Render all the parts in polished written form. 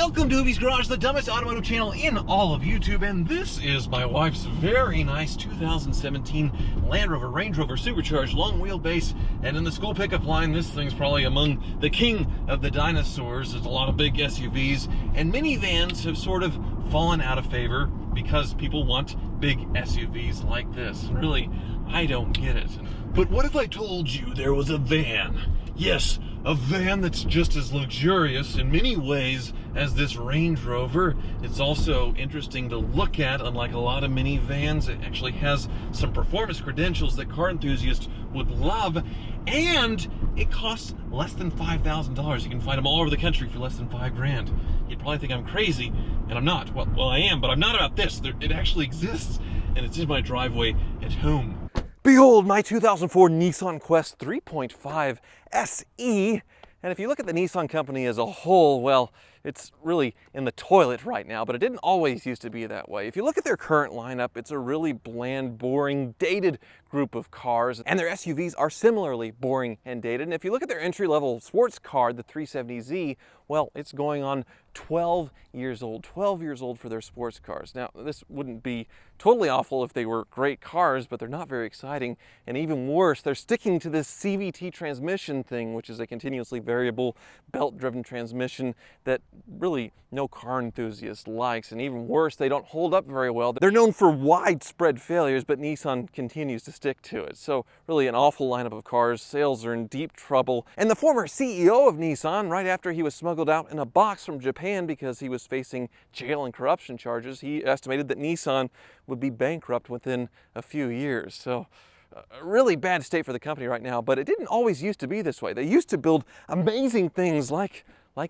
Welcome to Hoovie's Garage, the dumbest automotive channel in all of YouTube, and this is my wife's very nice 2017 Land Rover, Range Rover Supercharged long wheelbase. And in the school pickup line, this thing's probably among the king of the dinosaurs. There's a lot of big SUVs, and minivans have sort of fallen out of favor because people want big SUVs like this. Really, I don't get it. But what if I told you there was a van? Yes, a van that's just as luxurious in many ways as this Range Rover. It's also interesting to look at. Unlike a lot of minivans, it actually has some performance credentials that car enthusiasts would love, and it costs less than $5,000. You can find them all over the country for less than $5 grand. You'd probably think I'm crazy, and I'm not. Well, I am, but I'm not about this. It actually exists, and it's in my driveway at home. Behold my 2004 Nissan Quest 3.5 SE. And if you look at the Nissan company as a whole, well, it's really in the toilet right now, but it didn't always used to be that way. If you look at their current lineup, it's a really bland, boring, dated group of cars, and their SUVs are similarly boring and dated. And if you look at their entry-level sports car, the 370Z, well, it's going on 12 years old. 12 years old for their sports cars. Now, this wouldn't be totally awful if they were great cars, but they're not very exciting. And even worse, they're sticking to this CVT transmission thing, which is a continuously variable belt-driven transmission that really no car enthusiast likes. And even worse, they don't hold up very well. They're known for widespread failures, but Nissan continues to stick to it. So really an awful lineup of cars. Sales are in deep trouble. And the former CEO of Nissan, right after he was smuggled out in a box from Japan because he was facing jail and corruption charges, he estimated that Nissan would be bankrupt within a few years. So a really bad state for the company right now, but it didn't always used to be this way. They used to build amazing things like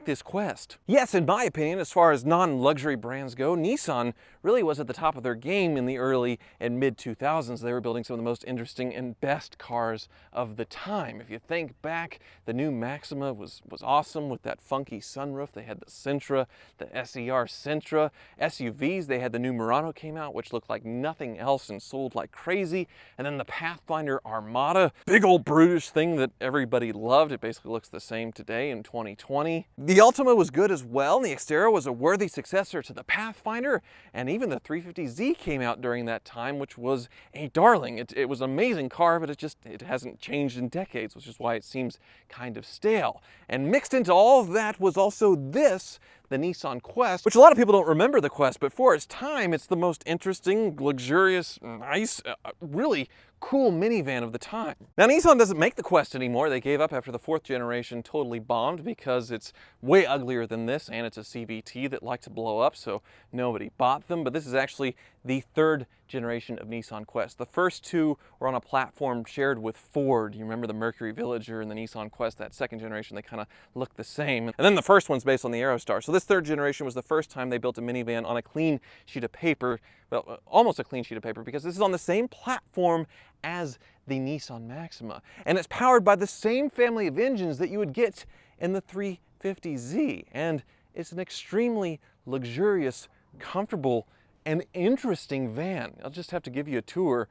this Quest. Yes, in my opinion, as far as non-luxury brands go, Nissan really was at the top of their game in the early and mid-2000s. They were building some of the most interesting and best cars of the time. If you think back, the new Maxima was awesome with that funky sunroof. They had the Sentra, the SER Sentra. SUVs, they had the new Murano came out, which looked like nothing else and sold like crazy. And then the Pathfinder Armada, big old brutish thing that everybody loved. It basically looks the same today in 2020. The Ultima was good as well, and the Xterra was a worthy successor to the Pathfinder, and even the 350Z came out during that time, which was a darling. It was an amazing car, but it hasn't changed in decades, which is why it seems kind of stale. And mixed into all of that was also this, the Nissan Quest, which a lot of people don't remember the Quest, but for its time, it's the most interesting, luxurious, nice, really cool minivan of the time. Now, Nissan doesn't make the Quest anymore. They gave up after the 4th generation totally bombed because it's way uglier than this, and it's a CVT that liked to blow up, so nobody bought them. But this is actually the 3rd generation of Nissan Quest. The first two were on a platform shared with Ford. You remember the Mercury Villager and the Nissan Quest, that 2nd generation, they kind of look the same. And then the first one's based on the Aerostar. So this 3rd generation was the first time they built a minivan on a clean sheet of paper. Well, almost a clean sheet of paper, because this is on the same platform as the Nissan Maxima. And it's powered by the same family of engines that you would get in the 350Z. And it's an extremely luxurious, comfortable, and interesting van. I'll just have to give you a tour.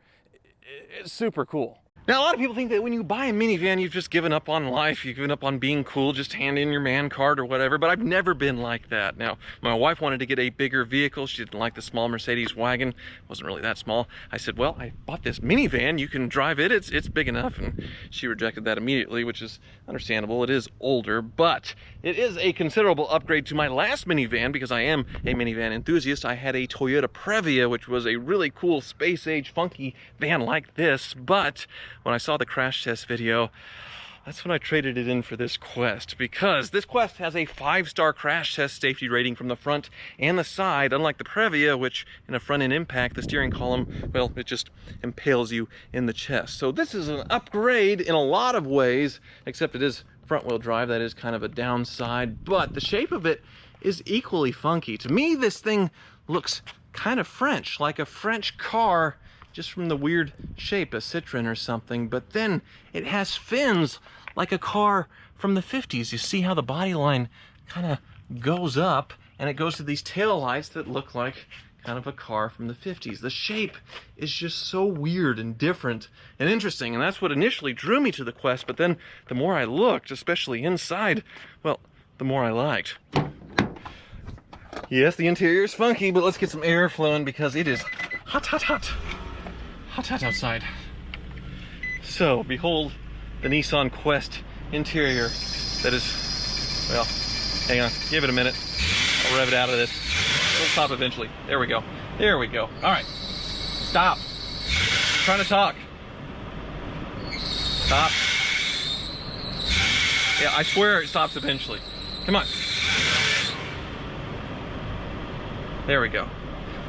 It's super cool. Now, a lot of people think that when you buy a minivan, you've just given up on life, you've given up on being cool, just hand in your man card or whatever, but I've never been like that. Now, my wife wanted to get a bigger vehicle. She didn't like the small Mercedes wagon. It wasn't really that small. I said, well, I bought this minivan, you can drive it, it's big enough, and she rejected that immediately, which is understandable. It is older, but it is a considerable upgrade to my last minivan, because I am a minivan enthusiast. I had a Toyota Previa, which was a really cool space-age funky van like this, but when I saw the crash test video, that's when I traded it in for this Quest, because this Quest has a 5-star crash test safety rating from the front and the side, unlike the Previa, which in a front-end impact, the steering column, well, it just impales you in the chest. So this is an upgrade in a lot of ways, except it is front-wheel drive. That is kind of a downside, but the shape of it is equally funky. To me, this thing looks kind of French, like a French car, just from the weird shape, a Citroen or something, but then it has fins like a car from the 50s. You see how the body line kind of goes up, and it goes to these tail lights that look like kind of a car from the 50s. The shape is just so weird and different and interesting, and that's what initially drew me to the Quest, but then the more I looked, especially inside, well, the more I liked. Yes, the interior is funky, but let's get some air flowing because it is hot, hot, hot. Hot, hot outside. So, behold the Nissan Quest interior that is, well, hang on, give it a minute. I'll rev it out of this. It'll stop eventually. There we go. There we go. All right. Stop. I'm trying to talk. Stop. Yeah, I swear it stops eventually. Come on. There we go.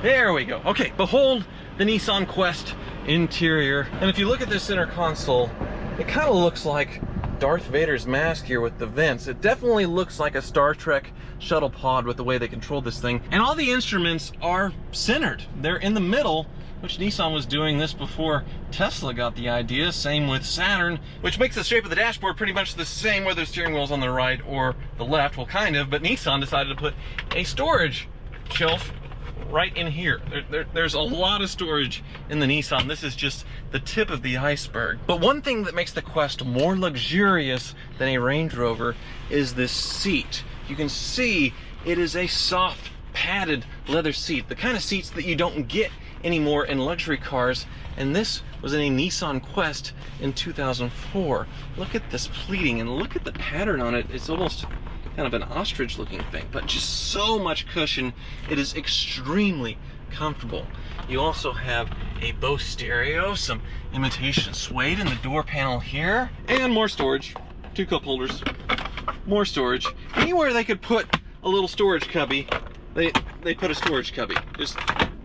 There we go. Okay, behold the Nissan Quest interior. And if you look at this center console, it kind of looks like Darth Vader's mask here with the vents. It definitely looks like a Star Trek shuttle pod with the way they control this thing. And all the instruments are centered. They're in the middle, which Nissan was doing this before Tesla got the idea. Same with Saturn, which makes the shape of the dashboard pretty much the same whether the steering wheel's on the right or the left. Well, kind of, but Nissan decided to put a storage shelf right in here. There's a lot of storage in the Nissan. This is just the tip of the iceberg. But one thing that makes the Quest more luxurious than a Range Rover is this seat. You can see it is a soft, padded leather seat, the kind of seats that you don't get anymore in luxury cars, and this was in a Nissan Quest in 2004. Look at this pleating and look at the pattern on it. It's almost kind of an ostrich looking thing, but just so much cushion. It is extremely comfortable. You also have a Bose stereo, some imitation suede in the door panel here, and more storage. 2 cup holders, more storage. Anywhere they could put a little storage cubby, they put a storage cubby.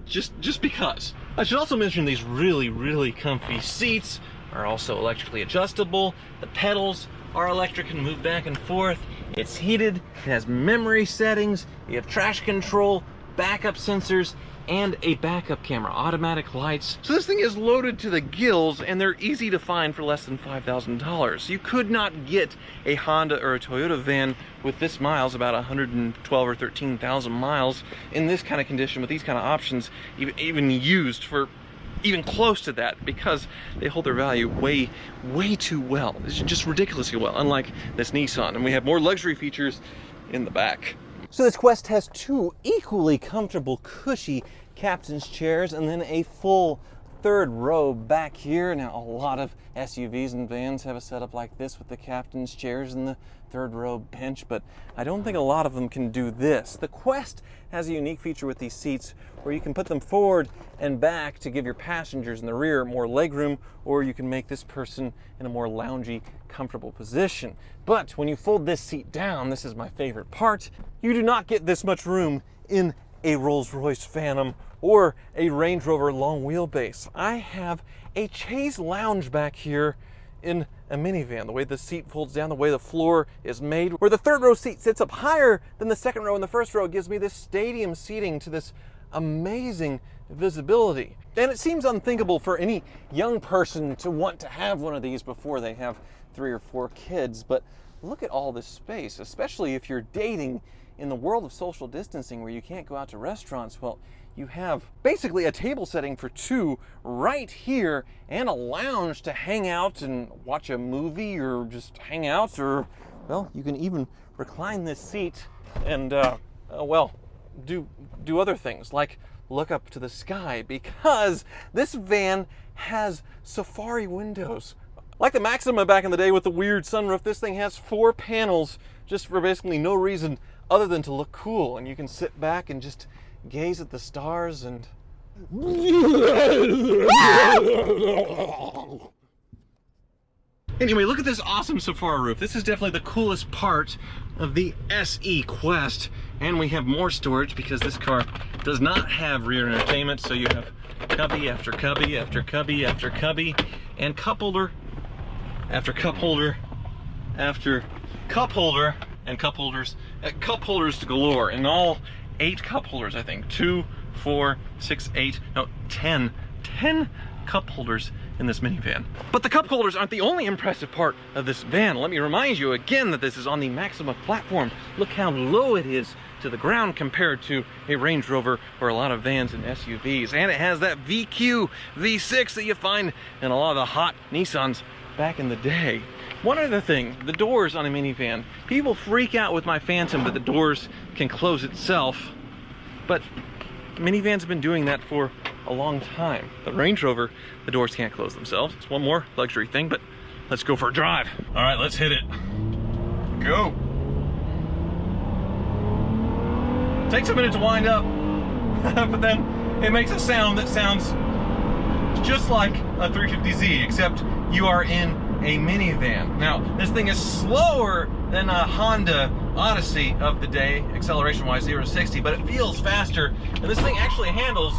Just because. I should also mention these really comfy seats are also electrically adjustable. The pedals are electric and move back and forth. It's heated, it has memory settings, you have trash control, backup sensors, and a backup camera, automatic lights. So this thing is loaded to the gills, and they're easy to find for less than $5,000. You could not get a Honda or a Toyota van with this miles, about 112 or 13,000 miles, in this kind of condition with these kind of options, even used for even close to that, because they hold their value way too well. It's just ridiculously well, unlike this Nissan. And we have more luxury features in the back. So this Quest has 2 equally comfortable, cushy captain's chairs, and then a full 3rd row back here. Now, a lot of SUVs and vans have a setup like this with the captain's chairs and the 3rd row bench, but I don't think a lot of them can do this. The Quest has a unique feature with these seats where you can put them forward and back to give your passengers in the rear more legroom, or you can make this person in a more loungy, comfortable position. But when you fold this seat down, this is my favorite part, you do not get this much room in a Rolls-Royce Phantom or a Range Rover long wheelbase. I have a chaise lounge back here in a minivan. The way the seat folds down, the way the floor is made, where the 3rd row seat sits up higher than the 2nd row and the 1st row, gives me this stadium seating to this amazing visibility. And it seems unthinkable for any young person to want to have one of these before they have 3 or 4 kids, but look at all this space, especially if you're dating in the world of social distancing where you can't go out to restaurants. Well, you have basically a table setting for 2 right here and a lounge to hang out and watch a movie or just hang out, or, well, you can even recline this seat and, well, do other things like look up to the sky, because this van has safari windows. Like the Maxima back in the day with the weird sunroof, this thing has 4 panels just for basically no reason other than to look cool, and you can sit back and just gaze at the stars and anyway, look at this awesome safari roof. This is definitely the coolest part of the SE Quest, and we have more storage because this car does not have rear entertainment, so you have cubby after cubby after cubby after cubby, and cup holder after cup holder after cup holder, and cup holders galore. In all, 8 cup holders, I think. 2, 4, 6, 8, no, 10 cup holders in this minivan. But the cup holders aren't the only impressive part of this van. Let me remind you again that this is on the Maxima platform. Look how low it is to the ground compared to a Range Rover or a lot of vans and SUVs. And it has that VQ V6 that you find in a lot of the hot Nissans back in the day. One other thing, the doors on a minivan. People freak out with my Phantom that the doors can close itself. but minivans have been doing that for a long time. The Range Rover, the doors can't close themselves. It's one more luxury thing, but let's go for a drive. All right, let's hit it. Go. Takes a minute to wind up, but then it makes a sound that sounds just like a 350Z, except you are in a minivan. Now, this thing is slower than a Honda Odyssey of the day, acceleration-wise, 0 to 60, but it feels faster, and this thing actually handles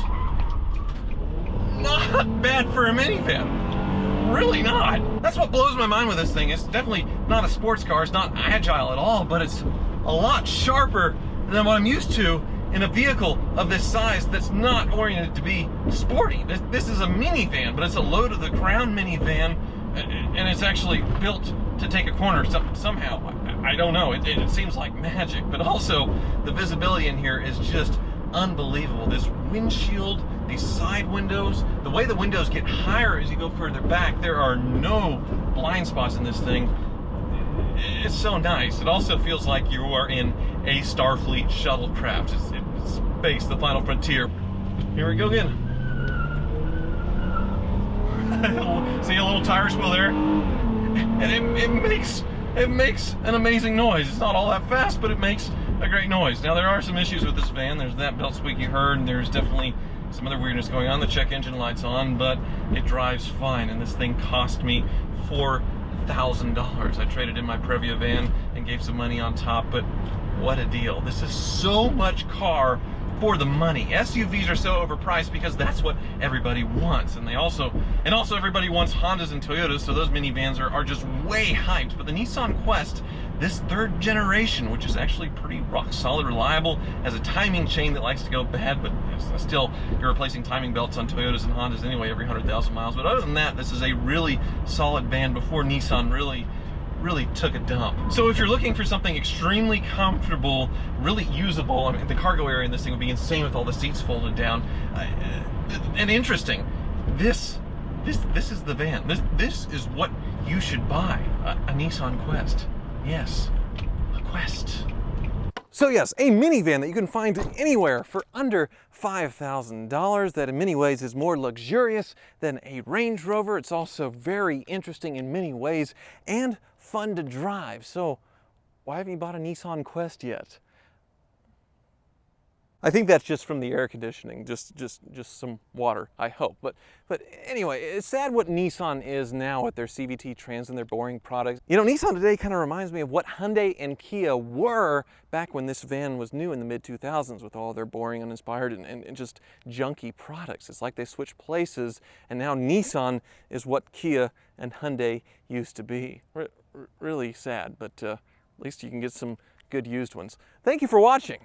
not bad for a minivan. Really not. That's what blows my mind with this thing. It's definitely not a sports car. It's not agile at all, but it's a lot sharper than what I'm used to in a vehicle of this size that's not oriented to be sporty. This is a minivan, but it's a low-to-the-ground minivan, and it's actually built to take a corner somehow. I don't know. It seems like magic, but also the visibility in here is just unbelievable. This windshield, these side windows, the way the windows get higher as you go further back, there are no blind spots in this thing. It's so nice. It also feels like you are in a Starfleet shuttlecraft. It's space, the final frontier. Here we go again. See a little tire swivel there? And it makes an amazing noise. It's not all that fast, but it makes a great noise. Now, there are some issues with this van. There's that belt squeak you heard, and there's definitely some other weirdness going on. The check engine light's on, but it drives fine, and this thing cost me $4,000. I traded in my Previa van and gave some money on top, but what a deal. This is so much car for the money. SUVs are so overpriced because that's what everybody wants, and also everybody wants Hondas and Toyotas, so those minivans are just way hyped. But the Nissan Quest, this third generation, which is actually pretty rock solid, reliable, has a timing chain that likes to go bad, but still, you're replacing timing belts on Toyotas and Hondas anyway every 100,000 miles. But other than that, this is a really solid van before Nissan really took a dump. So if you're looking for something extremely comfortable, really usable, I mean, the cargo area in this thing would be insane with all the seats folded down, and interesting, this is the van. This is what you should buy, a Nissan Quest. Yes, a Quest. So yes, a minivan that you can find anywhere for under $5,000 that in many ways is more luxurious than a Range Rover. It's also very interesting in many ways and fun to drive. So why haven't you bought a Nissan Quest yet? I think that's just from the air conditioning, just some water, I hope. But anyway, it's sad what Nissan is now with their CVT Trans and their boring products. You know, Nissan today kind of reminds me of what Hyundai and Kia were back when this van was new in the mid-2000s with all their boring, uninspired, and just junky products. It's like they switched places, and now Nissan is what Kia and Hyundai used to be. Really sad, but at least you can get some good used ones. Thank you for watching.